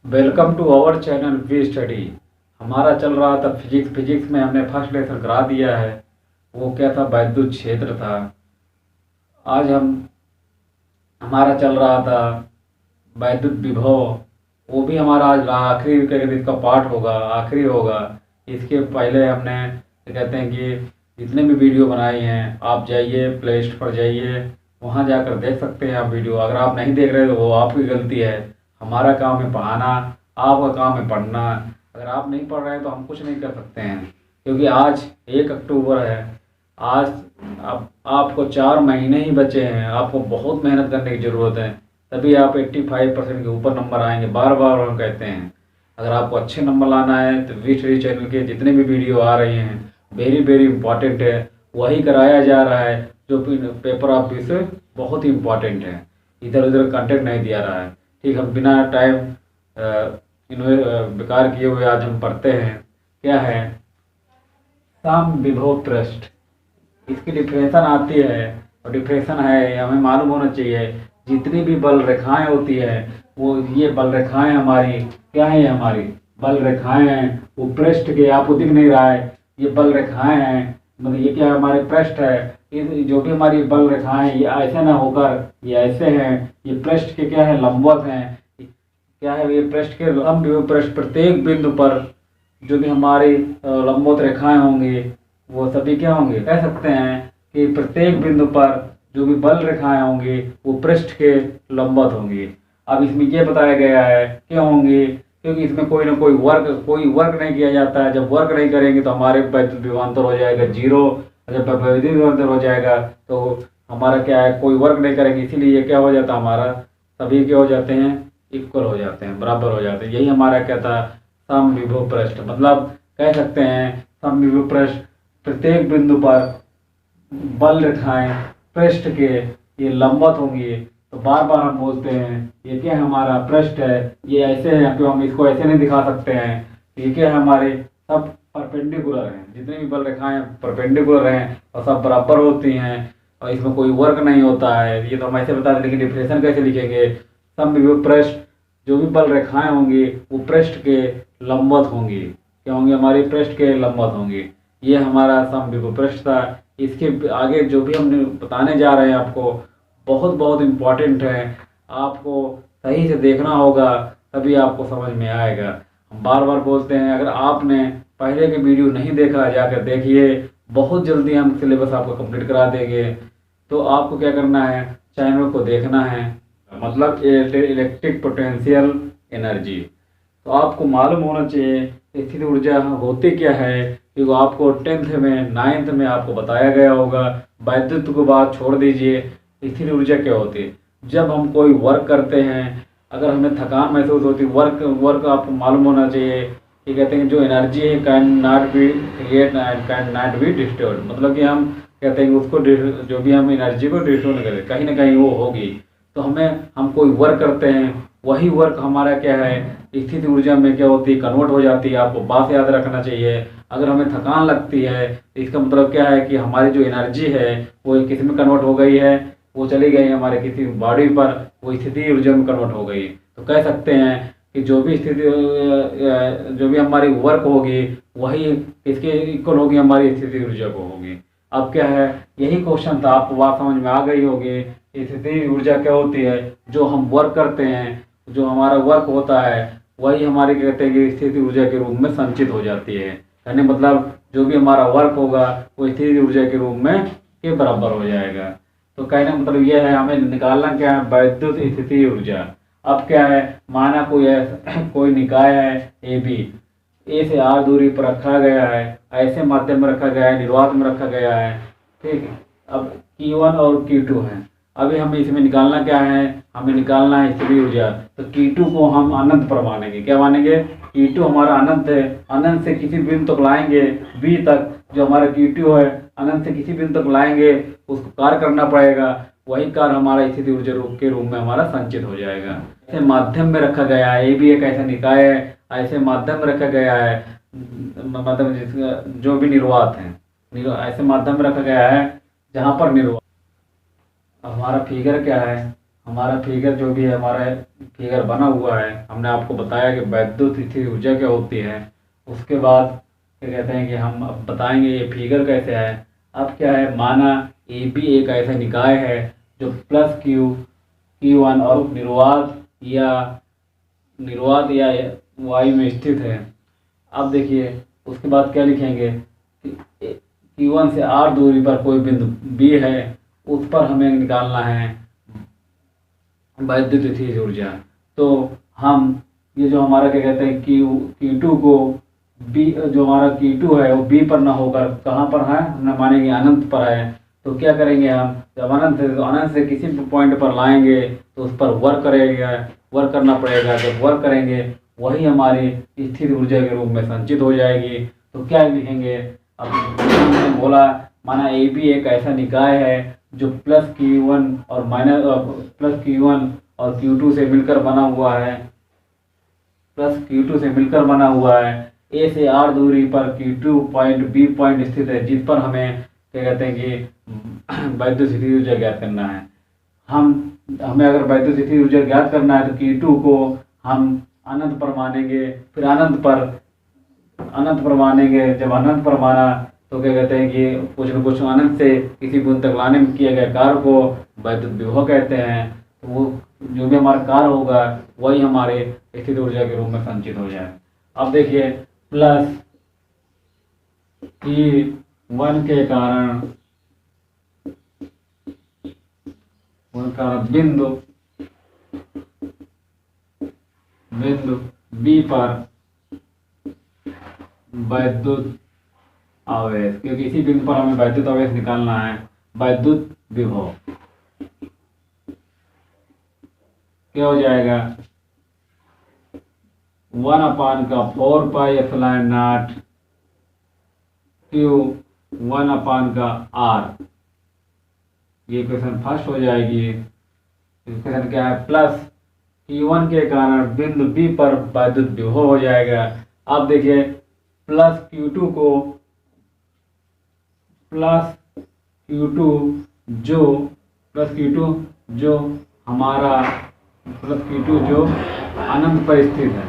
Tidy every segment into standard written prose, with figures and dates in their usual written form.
Welcome to our channel we study. हमारा चल रहा था फिजिक्स में हमने फर्स्ट लेसन करा दिया है। वो क्या था, वैद्युत क्षेत्र था। आज हमारा चल रहा था वैद्युत विभव। वो भी हमारा आज आखिरी इसका पार्ट होगा, आखिरी होगा। इसके पहले हमने कहते हैं कि जितने भी वीडियो बनाए हैं, आप जाइए प्ले स्टोर पर जाइए, वहाँ जाकर देख सकते हैं आप वीडियो। अगर आप नहीं देख रहे तो वो आपकी गलती है। हमारा काम है पढ़ाना, आपका काम है पढ़ना। अगर आप नहीं पढ़ रहे हैं तो हम कुछ नहीं कर सकते हैं, क्योंकि आज 1 अक्टूबर है। आज अब आपको 4 महीने ही बचे हैं। आपको बहुत मेहनत करने की ज़रूरत है, तभी आप 85% के ऊपर नंबर आएंगे। बार बार हम कहते हैं, अगर आपको अच्छे नंबर लाना है तो वी स्टडी चैनल के जितने भी वीडियो आ रहे हैं वेरी वेरी इंपॉर्टेंट है, वही कराया जा रहा है। जो पेपर ऑफ से बहुत ही इम्पॉर्टेंट है, इधर उधर कंटेंट नहीं दिया रहा है। ठीक, हम बिना टाइम बेकार किए हुए आज हम पढ़ते हैं। क्या है सम विभव पृष्ठ, इसकी डिफिनेशन आती है। और डिफिनेशन है, हमें मालूम होना चाहिए जितनी भी बल रेखाएं होती है, वो ये बल रेखाएं हमारी क्या है, हमारी बल रेखाएं हैं। वो पृष्ठ के, आपको दिख नहीं रहा है, ये बल रेखाएं हैं। मतलब ये क्या है, हमारे पृष्ठ है। ये जो भी हमारी बल रेखाएं, ये ऐसे ना होकर ये ऐसे हैं। ये पृष्ठ के क्या है, लंबवत हैं। क्या है, ये पृष्ठ के लंब विभव पृष्ठ प्रत्येक बिंदु पर जो भी हमारी लंबवत रेखाएं होंगी, वो सभी क्या होंगे, कह सकते हैं कि प्रत्येक बिंदु पर जो भी बल रेखाएं होंगी वो पृष्ठ के लंबवत होंगी। अब इसमें ये बताया गया है क्यों होंगी, क्योंकि इसमें कोई ना कोई वर्क नहीं किया जाता है। जब वर्क नहीं करेंगे तो हमारे वैद्युत विभवांतर हो जाएगा 0। जब वैद्युत विभवांतर हो जाएगा तो हमारा क्या है, कोई वर्क नहीं करेंगे, इसीलिए ये क्या हो जाता है, हमारा सभी क्या हो जाते हैं, इक्वल हो जाते हैं, बराबर हो जाते हैं। यही हमारा क्या था, समविभव पृष्ठ। मतलब कह सकते हैं समविभव पृष्ठ प्रत्येक बिंदु पर बल रेखाएं पृष्ठ के ये लंबवत होंगी। तो बार बार हम बोलते हैं ये क्या हमारा पृष्ठ है, ये ऐसे है, क्यों हम इसको ऐसे नहीं दिखा सकते हैं। ये क्या है, हमारे सब परपेंडिकुलर हैं। जितनी भी बल रेखाएं परपेंडिकुलर हैं और सब बराबर होती हैं, और इसमें कोई वर्क नहीं होता है। ये तो हम ऐसे बता दें, लेकिन डिफिनेशन कैसे लिखेंगे, समविभव पृष्ठ जो भी बल रेखाएं होंगी वो पृष्ठ के लंबवत होंगी। क्या होंगी, हमारी पृष्ठ के लंबवत होंगी। ये हमारा समविभव पृष्ठ था। इसके आगे जो भी हम बताने जा रहे हैं आपको बहुत बहुत इम्पोर्टेंट है। आपको सही से देखना होगा, तभी आपको समझ में आएगा। हम बार बार बोलते हैं, अगर आपने पहले के वीडियो नहीं देखा जाकर देखिए। बहुत जल्दी हम सिलेबस आपको कंप्लीट करा देंगे। तो आपको क्या करना है, चैनल को देखना है। मतलब इलेक्ट्रिक पोटेंशियल एनर्जी, तो आपको मालूम होना चाहिए स्थिति ऊर्जा होती क्या है, क्योंकि आपको 10th में 9th में आपको बताया गया होगा। वैद्युत को बात छोड़ दीजिए, स्थिति ऊर्जा क्या होती है। जब हम कोई वर्क करते हैं, अगर हमें थकान महसूस होती है, वर्क आपको मालूम होना चाहिए कि कहते हैं जो एनर्जी है can not be create and can not be destroyed. मतलब कि हम कहते हैं कि उसको जो भी हम एनर्जी को डिस्ट्रॉय नहीं करें, कहीं ना कहीं वो होगी। तो हम कोई वर्क करते हैं, वही वर्क हमारा क्या है, स्थिति ऊर्जा में क्या होती है, कन्वर्ट हो जाती है। आपको बात याद रखना चाहिए। अगर हमें थकान लगती है तो इसका मतलब क्या है कि हमारी जो एनर्जी है वो किस में कन्वर्ट हो गई है, वो चली गई हमारे किसी बॉडी पर, वो स्थिति ऊर्जा में कन्वर्ट हो गई। तो कह सकते हैं कि जो भी हमारी वर्क होगी वही इसके इक्वल होगी, हमारी स्थिति ऊर्जा को होगी। अब क्या है, यही क्वेश्चन था, आपको बात समझ में आ गई होगी। स्थिति ऊर्जा क्या होती है, जो हम वर्क करते हैं, जो हमारा वर्क होता है वही हमारे कहते हैं कि स्थिति ऊर्जा के रूप में संचित हो जाती है। यानी मतलब जो भी हमारा वर्क होगा वो स्थिति ऊर्जा के रूप में के बराबर हो जाएगा। तो कहने का मतलब यह है, हमें निकालना क्या है, वैद्युत स्थिति ऊर्जा। अब क्या है, माना कोई निकाय है ए बी, ए से आर दूरी पर रखा गया है, ऐसे माध्यम में रखा गया है, निर्वात में रखा गया है। ठीक है, अब Q1 और Q2 है। अभी हमें इसमें निकालना क्या है, हमें निकालना है स्थिति ऊर्जा। तो Q2 को हम अनंत पर मानेंगे। क्या मानेंगे, Q2 हमारा अनंत है। अनंत से किसी बिंदु तक लाएंगे B तक, जो हमारा Q2 है अनंत से किसी बिंदु तक लाएंगे, उसको कार्य करना पड़ेगा। वही कार्य हमारा स्थिति ऊर्जा के रूप में हमारा संचित हो जाएगा। ऐसे माध्यम में रखा गया है, ए भी एक ऐसा निकाय है, ऐसे माध्यम में रखा गया है। मतलब जो भी निर्वात है, ऐसे माध्यम में रखा गया है जहाँ पर निर्वात। अब हमारा फिगर क्या है, हमारा फिगर जो भी है, हमारा फिगर बना हुआ है, हमने आपको बताया कि वैद्युत स्थिर ऊर्जा क्या होती है। उसके बाद क्या कहते हैं कि हम अब बताएंगे ये फिगर कैसे है। अब क्या है, माना ए बी एक ऐसा निकाय है जो प्लस Q1 और निर्वात या वायु में स्थित है। अब देखिए उसके बाद क्या लिखेंगे कि Q1 से r दूरी पर कोई बिंदु B है, उस पर हमें निकालना है वैद्युत स्थिर ऊर्जा। तो हम ये जो हमारा क्या कहते हैं Q2 को B, जो हमारा Q2 है वो B पर ना होकर कहाँ पर है, हमने मानेंगे अनंत पर है। तो क्या करेंगे हम, जब अनंत से किसी भी पॉइंट पर लाएंगे तो उस पर वर्क करना पड़ेगा। जब वर्क करेंगे वही हमारी स्थिर ऊर्जा के रूप में संचित हो जाएगी। तो क्या लिखेंगे, अब हमने बोला माना ए बी एक ऐसा निकाय है जो प्लस Q1 और Q2 से मिलकर बना हुआ है, ए से आर दूरी पर Q2 पॉइंट बी पॉइंट स्थित है, जिस पर हमें क्या कहते हैं कि वैद्युत स्थिर ऊर्जा ज्ञात करना है। हमें अगर वैद्युत स्थिर ऊर्जा ज्ञात करना है तो Q2 को हम अनंत पर मानेंगे, फिर अनंत पर मानेंगे। जब अनंत पर माना तो क्या कहते हैं कि कुछ न कुछ अनंत से किसी बिंदु तक लाने में किए गए कार्य को वैद्युत विभव कहते हैं। तो वो जो भी हमारा कार्य होगा वही हमारे स्थिर ऊर्जा के रूप में संचित हो जाए। अब देखिए प्लस Q1 के कारण बिंदु B पर वैद्युत आवेश, क्योंकि इसी बिंदु पर हमें वैद्युत आवेश निकालना है। वैद्युत विभव क्या हो जाएगा, 1/4πε0 Q1/r। ये इक्वेशन फर्स्ट हो जाएगी। इक्वेशन क्या है, प्लस Q1 के कारण बिंदु B पर वैद्युत विभव हो जाएगा। अब देखिए प्लस Q2 जो हमारा जो अनंत पर स्थित है,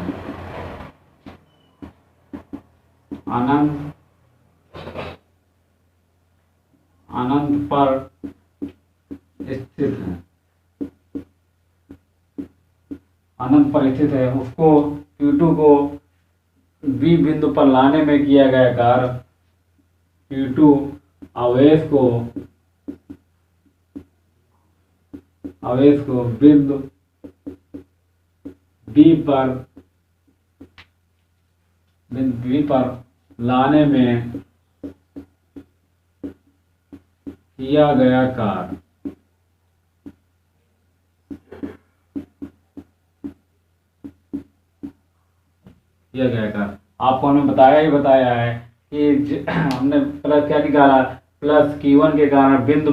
अनंत पर स्थित है, उसको Q2 को B बिंदु पर लाने में किया गया कार्य, Q2 आवेश को बिंदु B पर लाने में किया गया कार्य। आपको हमने बताया है कि हमने प्लस क्या निकाला, प्लस Q1 के कारण बिंदु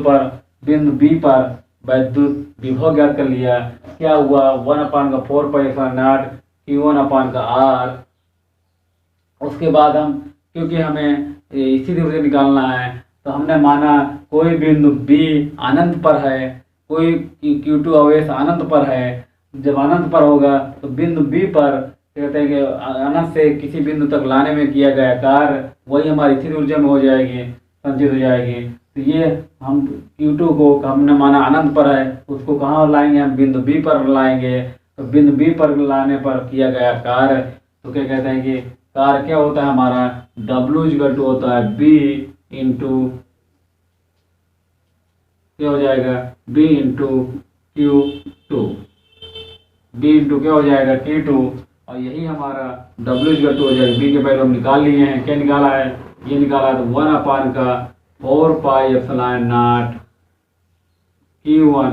B पर वैद्युत विभव ज्ञात कर लिया। क्या हुआ, 1/4πε0 Q1/r। उसके बाद हम, क्योंकि हमें स्थिर ऊर्जा निकालना है, तो हमने माना कोई बिंदु B अनंत पर है, कोई Q2 आवेश अनंत पर है। जब अनंत पर होगा तो बिंदु B पर कहते हैं कि अनंत से किसी बिंदु तक लाने में किया गया कार्य वही हमारी स्थिर ऊर्जा में हो जाएगी, संचित हो जाएगी। तो ये हम Q2 को हमने माना अनंत पर है, उसको कहाँ लाएंगे, हम बिंदु B पर लाएंगे। तो बिंदु B पर लाने पर किया गया कार्य, तो क्या कहते हैं कि कार्य क्या होता है हमारा, W होता है B इंटू क्या हो जाएगा, B into Q2, B into क्या हो जाएगा Q2, और यही हमारा W हो जाएगा। B के पहले हम निकाल लिए हैं, क्या निकाला है, ये निकाला है, तो 1/4πε0 Q1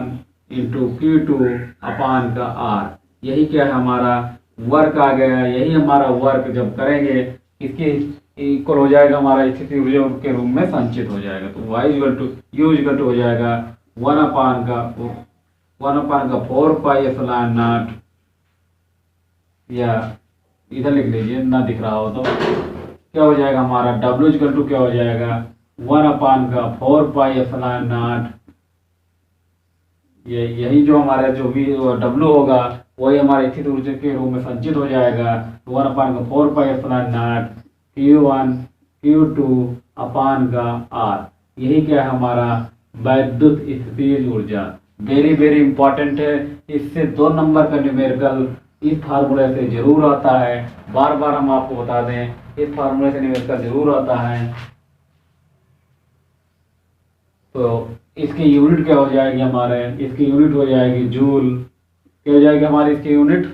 इंटू Q2/r। यही क्या है हमारा वर्क आ गया। यही हमारा वर्क जब करेंगे इसके इक्वल हो जाएगा, हमारा स्थिति ऊर्जा के रूप में संचित हो जाएगा। तो U हो जाएगा 1/4πε0, या इधर लिख लीजिए ना दिख रहा हो तो, क्या हो जाएगा हमारा W क्या हो जाएगा, 1/4πε0 ये यही जो हमारा जो भी W होगा वही हमारे स्थित ऊर्जा के रूप में संचित हो जाएगा। 1/4 पाई Q1 Q2 अपान का R। यही क्या है हमारा वैद्युत स्थितिज ऊर्जा। वेरी वेरी इंपॉर्टेंट है। इससे 2 नंबर का न्यूमेरिकल इस फार्मूले से जरूर आता है। बार बार हम आपको बता दें, इस फार्मूले से न्यूमेरिकल जरूर आता है। तो इसकी यूनिट क्या हो जाएगी हमारे, इसकी यूनिट हो जाएगी जूल। क्या हो जाएगी हमारी इसकी यूनिट,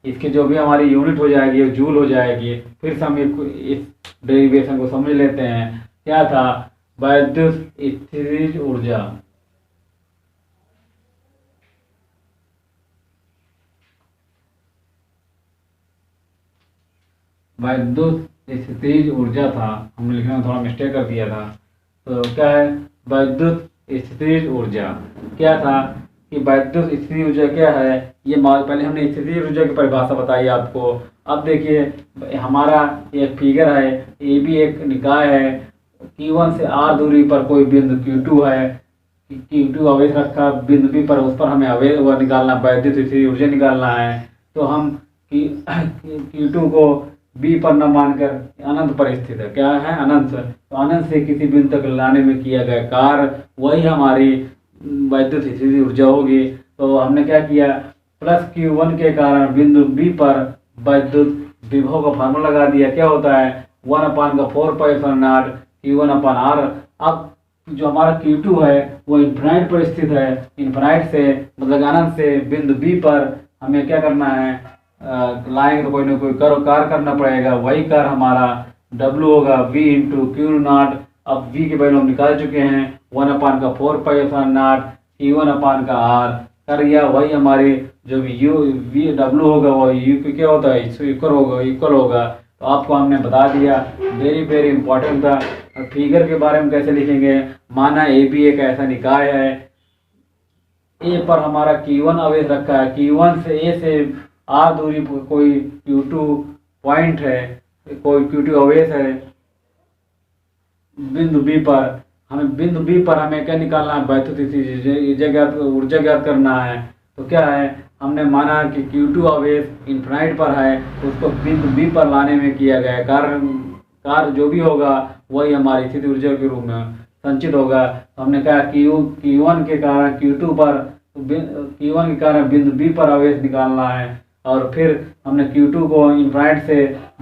इसकी जो भी हमारी यूनिट हो जाएगी जूल हो जाएगी। फिर से हम इस डेरिवेशन को समझ लेते हैं। क्या था, वैद्युत स्थितिज ऊर्जा। वैद्युत स्थितिज ऊर्जा था, हमने लिखने में थोड़ा मिस्टेक कर दिया था। तो क्या है वैद्युत स्थितिज ऊर्जा। क्या था कि वैद्युत स्थितिज ऊर्जा क्या है, ये पहले हमने स्थितिज ऊर्जा की परिभाषा बताई आपको। अब देखिए हमारा एक फिगर है, ये भी एक निकाय है। Q1 से R दूरी पर कोई बिंदु Q2 है, Q2 आवेश रखा बिंदु P पर, उस पर हमें आवेश वह निकालना, वैद्युत स्थितिज ऊर्जा निकालना है। तो हम Q2 को B पर न मानकर अनंत पर स्थित है, क्या है अनंत। तो अनंत से किसी बिंदु तक लाने में किया गया कार्य वही हमारी वैद्युत स्थितिज ऊर्जा होगी। तो हमने क्या किया, प्लस Q1 के कारण बिंदु B पर वैद्युत विभव का फार्मूला लगा दिया। क्या होता है 1/4 पाई Q1/R। अब जो हमारा Q2 है वो इन्फिनाइट पर स्थित है। इन्फिनाइट से मतलब अनंत से बिंदु B पर हमें क्या करना है, लाएंगे तो कोई ना कोई कार्य करना पड़ेगा। वही कार्य हमारा W होगा V इंटू Q0। अब V के वैल्यू हम निकाल चुके हैं 1/4 पाई Q1/R कर दिया। वही हमारे जो W होगा वो U की क्या होता है, इसको इक्वल होगा। तो आपको हमने बता दिया, वेरी वेरी इंपॉर्टेंट था। फिगर के बारे में कैसे लिखेंगे, माना AB एक ऐसा निकाय है, A पर हमारा Q1 आवेश रखा है। Q1 से A से R दूरी पर कोई Q2 पॉइंट है, कोई Q2 आवेश है बिंदु B पर। बिंदु B पर हमें क्या निकालना है, वैद्युत ऊर्जा ज्ञात करना है। तो क्या है, हमने माना कि Q2 आवेश इन्फिनाइट पर है, तो उसको बिंदु B पर लाने में किया गया कार्य जो भी होगा वही हमारी स्थितिज ऊर्जा के रूप में संचित होगा। तो हमने कहा Q1 के कारण Q2 पर, Q1 के कारण बिंदु B पर आवेश निकालना है। और फिर हमने Q2 को इन्फिनाइट से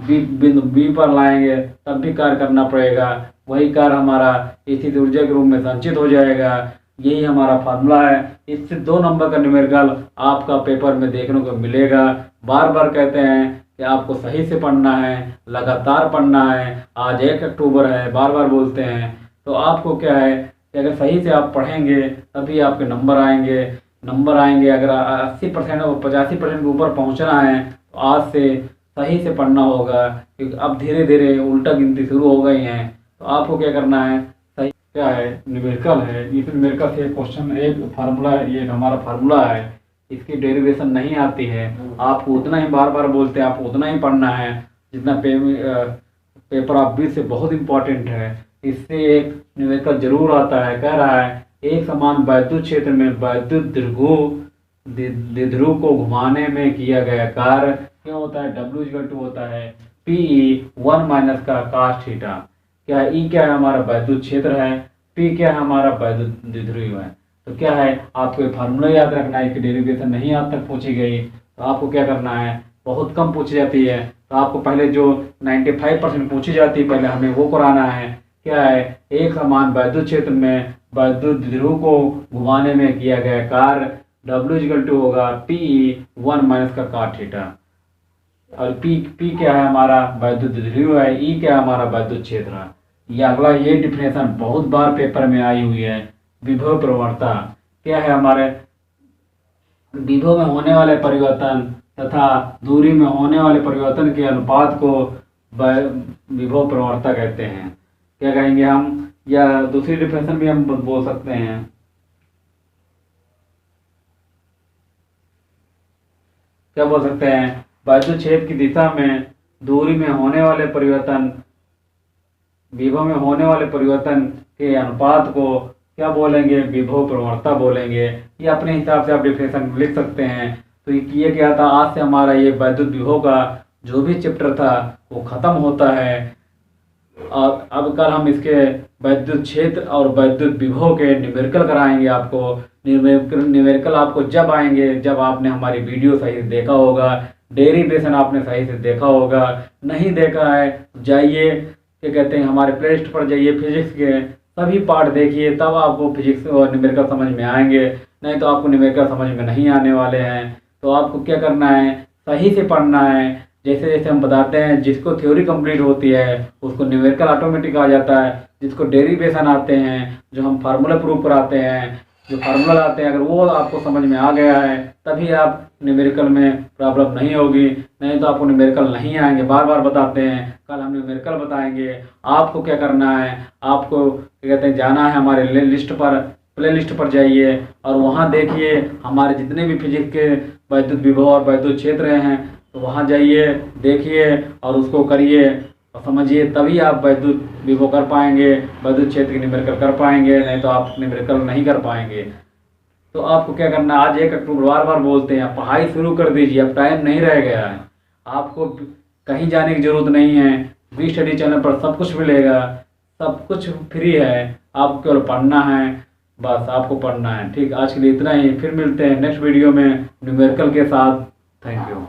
बिंदु B पर लाएंगे, तब भी कार्य करना पड़ेगा। वही कार्य हमारा स्थितिज ऊर्जा के रूप में संचित हो जाएगा। यही हमारा फार्मूला है। इससे 2 नंबर का न्यूमेरिकल आपका पेपर में देखने को मिलेगा। बार बार कहते हैं कि आपको सही से पढ़ना है, लगातार पढ़ना है। आज 1 अक्टूबर है, बार बार बोलते हैं। तो आपको क्या है कि अगर सही से आप पढ़ेंगे तभी आपके नंबर आएंगे। अगर 80% और 85% के ऊपर पहुंचना है तो आज से सही से पढ़ना होगा, क्योंकि अब धीरे धीरे उल्टा गिनती शुरू हो गई है। तो आपको क्या करना है, सही क्या है न्यूमेरिकल है, इस न्यूमेरिकल से क्वेश्चन एक फार्मूला है, ये हमारा फार्मूला है, इसकी डेरिवेशन नहीं आती है। आपको उतना ही बार बार बोलते हैं, आपको उतना ही पढ़ना है जितना पेपर ऑफ बीस से बहुत इंपॉर्टेंट है। इससे एक न्यूमेरिकल जरूर आता है, कह रहा है एक समान वैद्युत क्षेत्र में वैद्युत द्विध्रुव को घुमाने में किया गया कार्य क्या होता है, W होता है PE1 का cos थीटा। क्या है, E क्या है हमारा वैद्युत क्षेत्र है, P क्या है हमारा वैद्युत द्विध्रुव है। तो क्या है, आपको ये फार्मूला याद रखना है कि डेरिवेशन नहीं आज तक पूछी गई। तो आपको क्या करना है, बहुत कम पूछी जाती है, तो आपको पहले जो 95% पूछी जाती है पहले हमें वो कराना है। क्या है, एक समान वैद्युत क्षेत्र में वैद्युत द्विध्रुव को घुमाने में किया गया कार्य W होगा PE1 का cos थीटा। और P क्या है हमारा वैद्युत द्विध्रुव है, E क्या है हमारा वैद्युत क्षेत्र है। ये अगला ये डिफिनेशन बहुत बार पेपर में आई हुई है। विभव प्रवणता क्या है, हमारे विभव में होने वाले परिवर्तन तथा दूरी में होने वाले परिवर्तन के अनुपात को विभव प्रवणता कहते हैं। क्या कहेंगे हम, या दूसरी डिफिनेशन भी हम बोल सकते हैं, क्या बोल सकते हैं, वैद्युत क्षेत्र की दिशा में दूरी में होने वाले परिवर्तन विभव में होने वाले परिवर्तन के अनुपात को क्या बोलेंगे, विभव प्रवणता बोलेंगे, या अपने हिसाब से आप डिफिनेशन लिख सकते हैं। तो ये क्या था, आज से हमारा ये वैद्युत विभव का जो भी चैप्टर था वो ख़त्म होता है। और अब कल हम इसके वैद्युत क्षेत्र और वैद्युत विभव के न्यूमेरिकल कराएंगे आपको। न्यूमेरिकल आपको जब आएंगे जब आपने हमारी वीडियो सही से देखा होगा, डेरिवेशन आपने सही से देखा होगा। नहीं देखा है जाइए, क्या कहते हैं, हमारे प्ले लिस्ट पर जाइए, फिजिक्स के सभी पार्ट देखिए, तब आपको फिजिक्स और न्यूमेरिकल समझ में आएंगे। नहीं तो आपको न्यूमेरिकल समझ में नहीं आने वाले हैं। तो आपको क्या करना है, सही से पढ़ना है। जैसे जैसे हम बताते हैं, जिसको थ्योरी कंप्लीट होती है उसको न्यूमेरिकल ऑटोमेटिक आ जाता है। जिसको डेरिवेशन आते हैं, जो हम फार्मूला प्रूव कराते हैं, जो फार्मूला आते हैं, अगर वो आपको समझ में आ गया है तभी आप न्यूमेरिकल में प्रॉब्लम नहीं होगी। नहीं तो आपको न्यूमेरिकल नहीं आएंगे। बार बार बताते हैं, कल हम न्यूमेरिकल बताएंगे। आपको क्या करना है, आपको क्या कहते हैं, जाना है हमारे लिस्ट पर, प्ले लिस्ट पर जाइए और वहाँ देखिए हमारे जितने भी फिजिक्स के वैद्युत विभव और वैद्युत क्षेत्र हैं, तो वहाँ जाइए, देखिए और उसको करिए और समझिए, तभी आप वैद्युत विभव कर पाएंगे, वैद्युत क्षेत्र की न्यूमेरिकल कर पाएंगे। नहीं तो आप न्यूमेरिकल नहीं कर पाएंगे। तो आपको क्या करना है, आज 1 अक्टूबर, बार बार बोलते हैं, पढ़ाई शुरू कर दीजिए। अब टाइम नहीं रह गया है, आपको कहीं जाने की ज़रूरत नहीं है। वी स्टडी चैनल पर सब कुछ मिलेगा, सब कुछ फ्री है। आपको केवल पढ़ना है, बस आपको पढ़ना है। ठीक, आज के लिए इतना ही। फिर मिलते हैं नेक्स्ट वीडियो में न्यूमेरिकल के साथ। Thank you.